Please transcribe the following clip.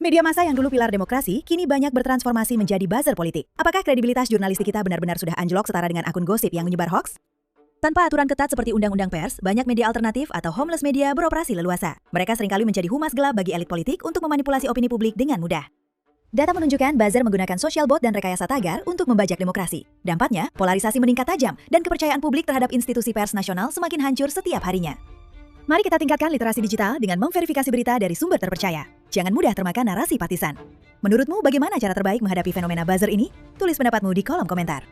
Media massa yang dulu pilar demokrasi, kini banyak bertransformasi menjadi buzzer politik. Apakah kredibilitas jurnalistik kita benar-benar sudah anjlok setara dengan akun gosip yang menyebar hoax? Tanpa aturan ketat seperti undang-undang pers, banyak media alternatif atau homeless media beroperasi leluasa. Mereka seringkali menjadi humas gelap bagi elit politik untuk memanipulasi opini publik dengan mudah. Data menunjukkan buzzer menggunakan social bot dan rekayasa tagar untuk membajak demokrasi. Dampaknya, polarisasi meningkat tajam dan kepercayaan publik terhadap institusi pers nasional semakin hancur setiap harinya. Mari kita tingkatkan literasi digital dengan memverifikasi berita dari sumber terpercaya. Jangan mudah termakan narasi partisan. Menurutmu bagaimana cara terbaik menghadapi fenomena buzzer ini? Tulis pendapatmu di kolom komentar.